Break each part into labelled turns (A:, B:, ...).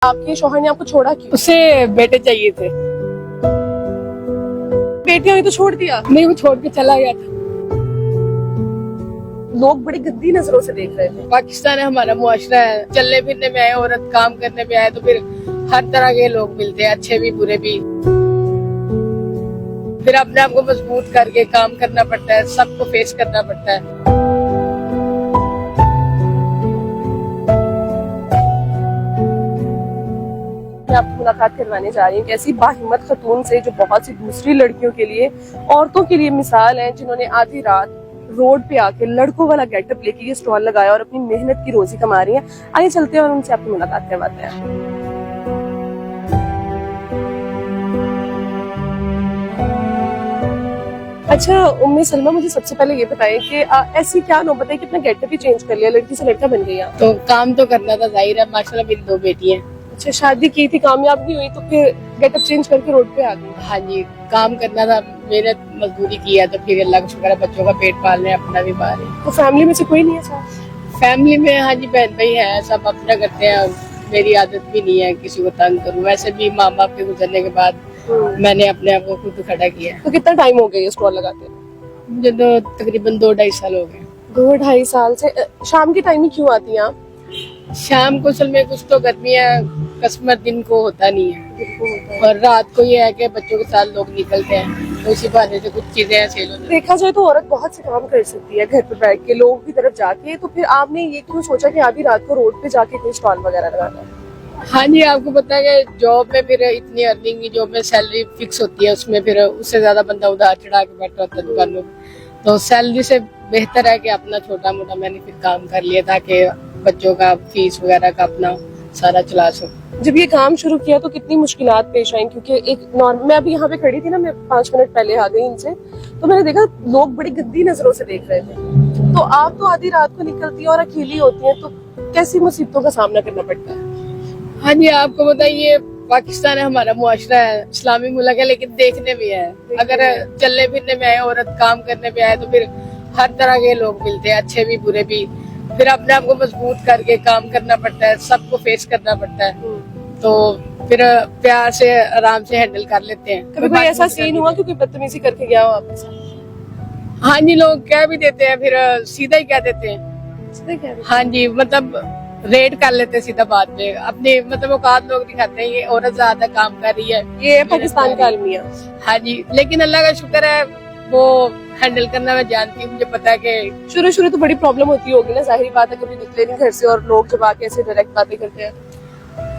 A: आपके शौहर ने आपको छोड़ा क्यों?
B: उसे बेटे चाहिए थे।
A: बेटियां ही तो छोड़ दिया।
B: नहीं, वो छोड़ के चला गया था।
A: लोग बड़ी गंदी नजरों से देख रहे थे।
B: पाकिस्तान है हमारा मुआशरा है, चलने फिरने में आए, औरत काम करने में आए तो फिर हर तरह के लोग मिलते हैं, अच्छे भी बुरे भी। फिर अपने आप को मजबूत करके काम करना पड़ता है, सबको फेस करना पड़ता है।
A: मैं आपकी मुलाकात करवाने जा रही हूँ ऐसी बाहिम्मत खतून से जो बहुत सी दूसरी लड़कियों के लिए, औरतों के लिए मिसाल है, जिन्होंने आधी रात रोड पे आके लड़कों वाला गेटअप लेके ये स्टॉल लगाया और अपनी मेहनत की रोजी कमा रही है। आइए चलते हैं और उनसे आपकी मुलाकात करवाते हैं। अच्छा उम्मी सलमा, मुझे सबसे पहले ये बताएं कि ऐसी क्या नौबत है कि अपना गेटअप ही चेंज कर लिया, लड़की से लड़का बन गई आप?
B: तो काम तो करना था, जाहिर है। माशाल्लाह मेरी 2 बेटी हैं।
A: अच्छा, शादी की थी, कामयाब नहीं हुई तो फिर गेटअप चेंज करके रोड पे आ गई?
B: हाँ जी, काम करना था, मेहनत मजदूरी किया तो फिर अल्लाह का शुक्र है, बच्चों का पेट पाल रहे हैं, अपना भी पाल रहे हैं।
A: तो फैमिली में से कोई नहीं है साथ?
B: फैमिली में हाँ जी, बहन भाई है, सब अपना करते हैं। मेरी आदत भी नहीं है किसी को तंग करूँ। वैसे भी माँ बाप के गुजरने के बाद मैंने अपने आप को खुद खड़ा किया।
A: तो कितना टाइम हो गया ये स्टॉल लगाते?
B: मुझे तो तकरीबन 2-2.5 साल हो गए।
A: 2-2.5 साल से। शाम की टाइम ही क्यों आती हैं आप?
B: शाम को असल में कुछ तो गर्मियाँ, कस्टमर दिन को होता नहीं है, और रात को ये है कि बच्चों के साथ लोग निकलते हैं, तो इसी बहाने से कुछ चीजें सेल हो जाती हैं।
A: देखा जाए तो औरत बहुत से काम कर सकती है घर पे बैठ के, लोगों की तरफ जाके, तो फिर आपने ये क्यों सोचा कि आधी रात को रोड पे जाके कोई स्टॉल वगैरह लगाना है?
B: हाँ जी, आपको पता है कि जॉब में फिर इतनी अर्निंग की, जॉब में सैलरी फिक्स होती है, उसमें फिर उससे ज्यादा बंदा उधार चढ़ा के बैठा होता है दुकानों में। तो सैलरी से बेहतर है कि अपना छोटा मोटा मैंने फिर काम कर लिया ताकि बच्चों का फीस वगैरह का अपना सारा चला सकूं।
A: जब ये काम शुरू किया तो कितनी मुश्किलात पेश आई? क्योंकि एक नॉर्मल, मैं अभी यहाँ पे खड़ी थी ना, मैं 5 मिनट पहले आ गई इनसे, तो मैंने देखा लोग बड़ी गंदी नजरों से देख रहे थे। तो आप तो आधी रात को निकलती हैं और अकेली होती हैं, तो कैसी मुसीबतों का सामना करना पड़ता है?
B: हाँ जी, आपको बताइए, पाकिस्तान है हमारा मुआशरा है, इस्लामी मुल्क है, लेकिन देखने में है, अगर चलने फिरने में आए, औरत काम करने में आए तो फिर हर तरह के लोग मिलते हैं, अच्छे भी बुरे भी। फिर अपने आप को मजबूत करके काम करना पड़ता है, सबको फेस करना पड़ता है, तो फिर प्यार से आराम से हैंडल कर लेते हैं।
A: कभी कोई ऐसा सीन हुआ कि कोई बदतमीजी करके गया हो आपके साथ?
B: हाँ जी, लोग कह भी देते हैं, फिर सीधा ही कह देते हैं।
A: सीधे कह रहे हैं?
B: हाँ जी, मतलब रेड कर लेते हैं सीधा बात में, अपने मतलब औकात लोग दिखाते हैं, ये औरत ज्यादा काम कर रही है।
A: ये है पाकिस्तान का अलमिया।
B: हाँ जी, लेकिन अल्लाह का शुक्र है, वो हैंडल करना मैं जानती हूँ। मुझे पता है कि
A: शुरू तो बड़ी प्रॉब्लम होती होगी ना, जाहिर बात है, कभी निकले नहीं घर से और लोग जब आके ऐसे डायरेक्ट बातें करते हैं।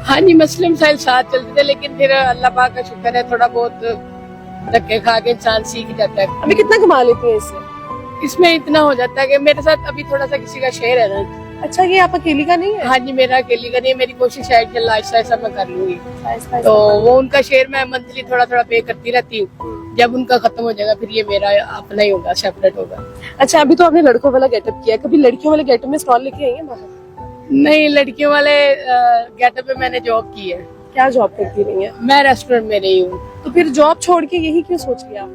B: हाँ जी, मसले मसाइल साथ चलते थे, लेकिन फिर अल्लाह पाक का शुक्र है, थोड़ा बहुत धक्के खा के इंसान सीख जाता है।
A: अभी कितना कमा लेती हैं इससे? इसमें
B: इतना हो जाता है कि मेरे साथ अभी थोड़ा सा किसी का शेयर है ना।
A: अच्छा, ये आप अकेली का नहीं है?
B: हाँ जी, मेरा अकेली का नहीं है, मेरी कोशिश है कि आहिस्ता आहिस्ता मैं कर लूंगी।
A: आहिस्ता
B: तो वो उनका शेयर मैं मंथली थोड़ा थोड़ा पे करती रहती हूँ। जब उनका खत्म हो जाएगा फिर ये मेरा अपना ही होगा, सेपरेट होगा।
A: अच्छा, अभी तो आपने लड़कों वाला गेटअप किया, कभी लड़कियों वाले गेटअप में स्टॉल लेके आई हैं बाहर?
B: नहीं, लड़कियों वाले गेटअप पे मैंने जॉब की है।
A: क्या जॉब करती रही है?
B: मैं रेस्टोरेंट में रही हूँ।
A: तो फिर जॉब छोड़ के यही क्यों सोच लिया?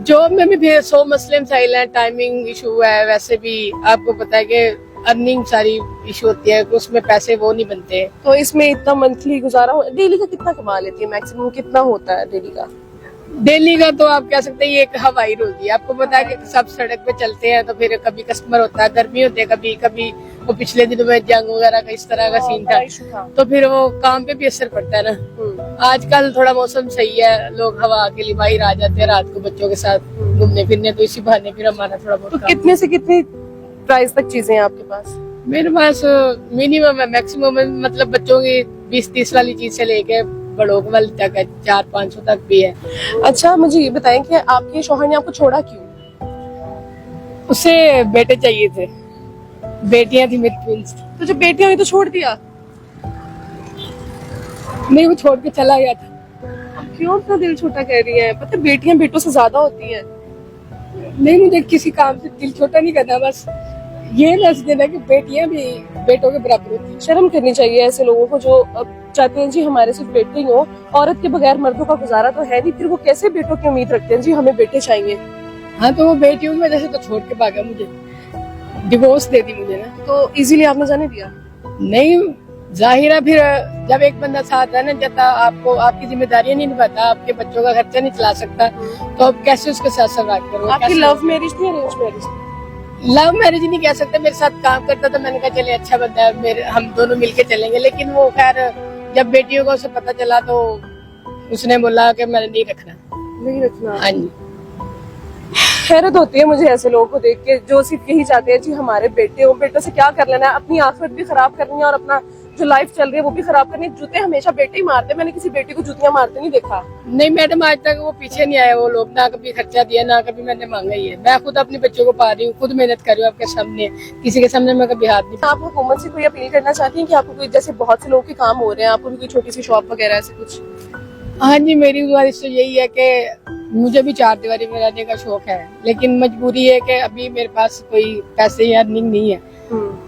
B: जॉब में भी फिर 100 मसले मसाइल है, टाइमिंग इशू है, वैसे भी आपको पता है कि अर्निंग सारी इशू होती है, तो उसमें पैसे वो नहीं बनते।
A: तो इसमें इतना मंथली गुजारा हो, डेली का कितना कमा लेती है? मैक्सिमम कितना होता है डेली का?
B: दिल्ली का तो आप कह सकते हैं ये एक हवाई रोजी है। आपको पता है कि सब सड़क पे चलते हैं, तो फिर कभी कस्टमर होता है, गर्मी होती है, कभी कभी वो पिछले दिनों में जंग वगैरह का इस तरह का सीन था, तो फिर वो काम पे भी असर पड़ता है ना। आजकल थोड़ा मौसम सही है, लोग हवा के लिए बाहर आ जाते हैं रात को बच्चों के साथ घूमने फिरने, तो इसी बहाने फिर हमारा थोड़ा बहुत।
A: तो कितने से कितने प्राइस तक चीजें हैं आपके पास?
B: मेरे पास मिनिमम है, मैक्सिमम है, मतलब बच्चों की 20-30 वाली चीज से लेके बड़ों वाली तक है, 400-500 तक भी है।
A: अच्छा, मुझे ये बताएं कि आपके शौहर ने आपको छोड़ा क्यों?
B: उसे बेटे चाहिए थे, बेटियां थी मेरी ट्विंस।
A: तो जब बेटियां हुई तो छोड़ दिया?
B: नहीं, वो छोड़ के चला गया था।
A: क्यों अपना दिल छोटा कर रही है? पता है बेटियां बेटों से ज्यादा होती हैं।
B: नहीं, मुझे किसी काम से दिल छोटा नहीं करना, बस ये मसला है कि बेटियां भी बेटों के बराबर होती हैं।
A: शर्म करनी चाहिए ऐसे लोगों को जो चाहते हैं जी हमारे सिर्फ बेटे ही हो, औरत के बगैर मर्दों का गुजारा तो है नहीं, फिर वो कैसे बेटों की उम्मीद रखते हैं जी हमें बेटे चाहिए।
B: हाँ, तो वो बेटियों की वजह से तो छोड़ के भागा, मुझे डिवोर्स दे दी मुझे ना।
A: तो इजीली आपने जाने दिया?
B: नहीं, जाहिर है फिर जब एक बंदा साथ रहना चाहता, आपको आपकी जिम्मेदारियां नहीं निभाता, आपके बच्चों का खर्चा नहीं चला सकता, तो आप कैसे उसके साथ संवाद करो?
A: आपकी लव मैरिज थी अरेंज मैरिज?
B: लव मैरिज नहीं कह सकते, मेरे साथ काम करता तो मैंने कहा चले अच्छा बंदा है, मेरे हम दोनों मिलके चलेंगे। लेकिन वो खैर जब बेटियों को उसे पता चला तो उसने बोला कि मैंने नहीं रखना। हाँ जी।
A: हैरत होती है मुझे ऐसे लोगों को देख के जो सिर्फ यही चाहते हैं जी हमारे बेटों से क्या कर लेना है, अपनी आखिरत भी खराब करनी है और अपना जो लाइफ चल रही है वो भी खराब करनी है। जूते हमेशा बेटे ही मारते हैं, मैंने किसी बेटी को जूतियां मारते नहीं देखा।
B: नहीं मैडम, आज तक वो पीछे नहीं आए वो लोग, ना कभी खर्चा दिया ना कभी मैंने मांगा ही है। मैं खुद अपने बच्चों को पा रही हूँ, खुद मेहनत कर रही हूँ आपके सामने, किसी के सामने मैं कभी हाथ नहीं।
A: आप हुकूमत से कोई अपील करना चाहती हैं कि आपको कोई, जैसे बहुत से लोगों के काम हो रहे हैं, आपको भी कोई छोटी सी शॉप वगैरह ऐसे कुछ?
B: हाँ जी, मेरी गुजारिश तो यही है कि मुझे भी चार दीवारी में रहने का शौक है, लेकिन मजबूरी है कि अभी मेरे पास कोई पैसे या अर्निंग नहीं है।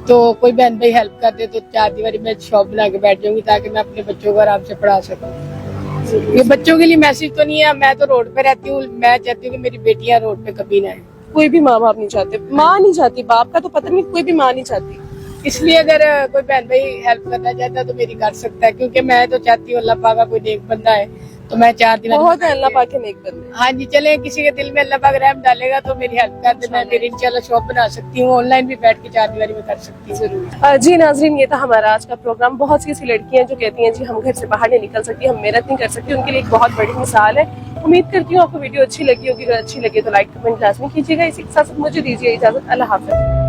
B: तो कोई बहन भाई हेल्प कर दे तो चार दीवारी में शॉप बना के बैठ जाऊंगी ताकि मैं अपने बच्चों को आराम से पढ़ा सकूं। ये बच्चों के लिए मैसेज तो नहीं है, मैं तो रोड पे रहती हूँ, मैं चाहती हूँ कि मेरी बेटियां रोड पे कभी ना आए।
A: कोई भी माँ बाप नहीं चाहते, माँ नहीं चाहती, बाप का तो पता नहीं, कोई भी माँ नहीं चाहती।
B: इसलिए अगर कोई बहन भाई हेल्प करना चाहता है तो मेरी कर सकता है, क्योंकि मैं तो चाहती हूँ अल्लाह पाक का कोई नेक बंदा है तो मैं चार दिन
A: बहुत है अल्लाह पाक के नेक बंदे।
B: हाँ जी, चले किसी के दिल में अल्लाह पाक रहम डालेगा तो मेरी हेल्प कर देना, फिर इंशाल्लाह शॉप बना सकती हूँ, ऑनलाइन भी बैठ के चार दीवारी में कर सकती हूँ।
A: जरूर। जी नाजरीन, ये था हमारा आज का प्रोग्राम। बहुत सी ऐसी लड़कियां जो कहती हैं जी हम घर से बाहर नहीं निकल सकती, हम मेहनत नहीं कर सकती, उनके लिए एक बहुत बड़ी मिसाल है। उम्मीद करती हूँ आपको वीडियो अच्छी लगी होगी, अगर अच्छी लगे तो लाइक कमेंट लाजमी कीजिएगा। इसी के साथ मुझे दीजिए इजाजत, अल्लाह हाफिज।